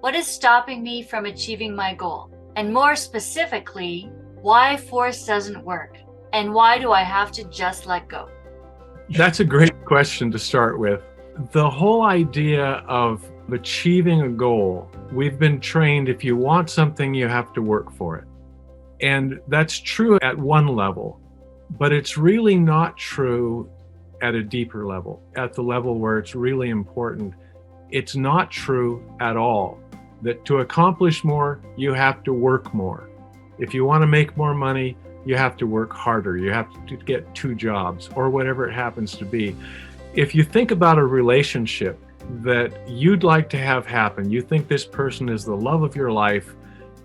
What is stopping me from achieving my goal? And more specifically, why force doesn't work? And why do I have to just let go? That's a great question to start with. The whole idea of achieving a goal, we've been trained if you want something, you have to work for it. And that's true at one level, but it's really not true at a deeper level, at the level where it's really important. It's not true at all that to accomplish more, you have to work more. If you want to make more money, you have to work harder. You have to get 2 jobs or whatever it happens to be. If you think about a relationship that you'd like to have happen, you think this person is the love of your life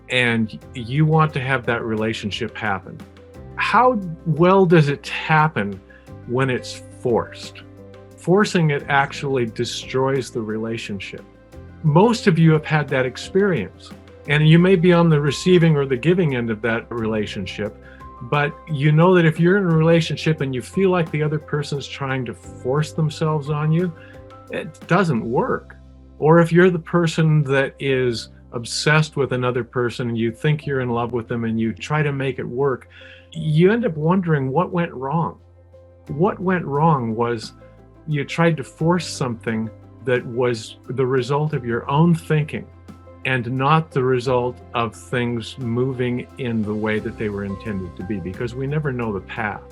and you want to have that relationship happen. How well does it happen when it's forced? Forcing it actually destroys the relationship. Most of you have had that experience, and you may be on the receiving or the giving end of that relationship, but you know that if you're in a relationship and you feel like the other person's trying to force themselves on you, it doesn't work. Or if you're the person that is obsessed with another person and you think you're in love with them and you try to make it work, you end up wondering what went wrong. What went wrong was you tried to force something that was the result of your own thinking and not the result of things moving in the way that they were intended to be, because we never know the path.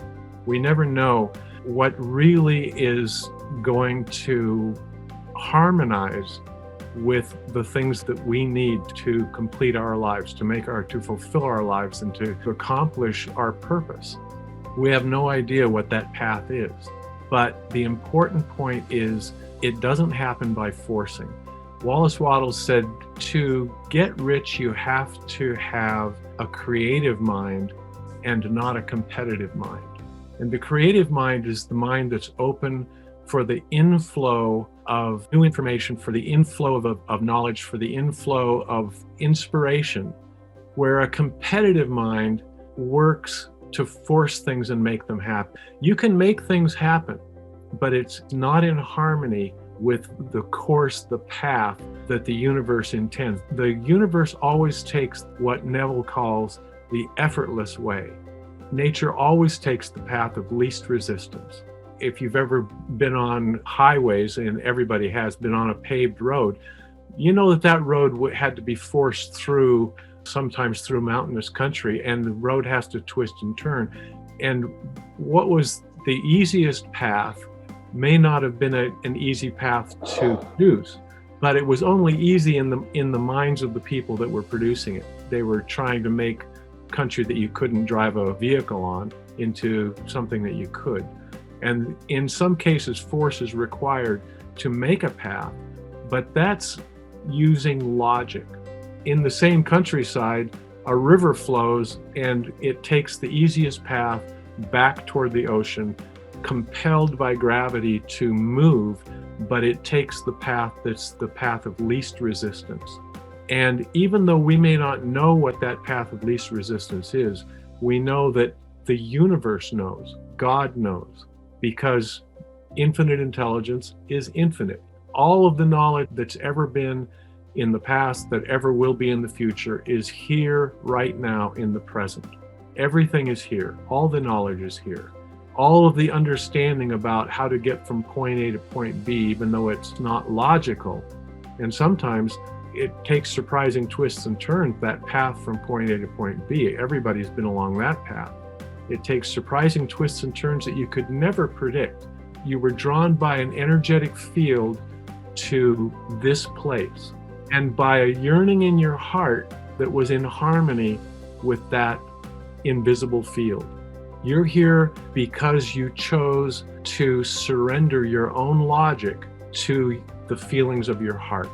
We never know what really is going to harmonize with the things that we need to complete our lives, to fulfill our lives and to accomplish our purpose. We have no idea what that path is. But the important point is it doesn't happen by forcing. Wallace Wattles said to get rich, you have to have a creative mind and not a competitive mind. And the creative mind is the mind that's open for the inflow of new information, for the inflow of knowledge, for the inflow of inspiration, where a competitive mind works to force things and make them happen. You can make things happen, but it's not in harmony with the course, the path that the universe intends. The universe always takes what Neville calls the effortless way. Nature always takes the path of least resistance. If you've ever been on highways, and everybody has been on a paved road, you know that road had to be forced through, sometimes through mountainous country, and the road has to twist and turn. And what was the easiest path may not have been an easy path to produce, but it was only easy in the minds of the people that were producing it. They were trying to make country that you couldn't drive a vehicle on into something that you could. And in some cases, force is required to make a path, but that's using logic. In the same countryside, a river flows and it takes the easiest path back toward the ocean, compelled by gravity to move, but it takes the path that's the path of least resistance. And even though we may not know what that path of least resistance is, we know that the universe knows, God knows, because infinite intelligence is infinite. All of the knowledge that's ever been in the past, that ever will be in the future, is here right now in the present. Everything is here. All the knowledge is here. All of the understanding about how to get from point A to point B, even though it's not logical, and sometimes it takes surprising twists and turns, that path from point A to point B. Everybody's been along that path. It takes surprising twists and turns that you could never predict. You were drawn by an energetic field to this place, and by a yearning in your heart that was in harmony with that invisible field. You're here because you chose to surrender your own logic to the feelings of your heart.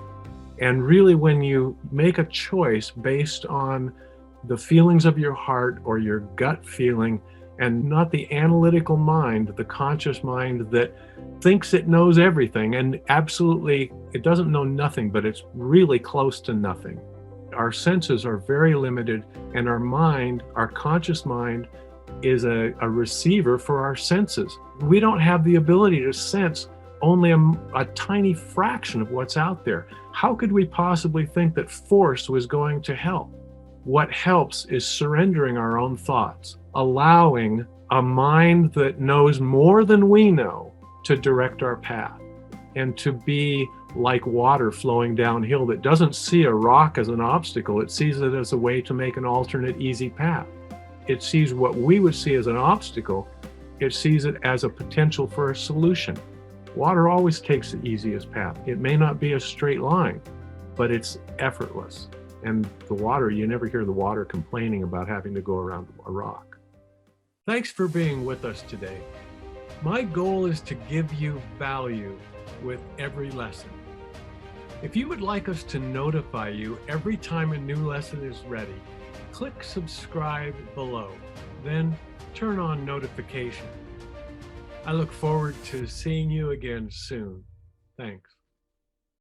And really, when you make a choice based on the feelings of your heart or your gut feeling, and not the analytical mind, the conscious mind that thinks it knows everything, and absolutely, it doesn't know nothing, but it's really close to nothing. Our senses are very limited, and our mind, our conscious mind, is a receiver for our senses. We don't have the ability to sense only a tiny fraction of what's out there. How could we possibly think that force was going to help? What helps is surrendering our own thoughts, allowing a mind that knows more than we know to direct our path, and to be like water flowing downhill that doesn't see a rock as an obstacle. It sees it as a way to make an alternate, easy path. It sees what we would see as an obstacle. It sees it as a potential for a solution. Water always takes the easiest path. It may not be a straight line, but it's effortless. And the water, you never hear the water complaining about having to go around a rock. Thanks for being with us today. My goal is to give you value with every lesson. If you would like us to notify you every time a new lesson is ready, click subscribe below, then turn on notification. I look forward to seeing you again soon. Thanks.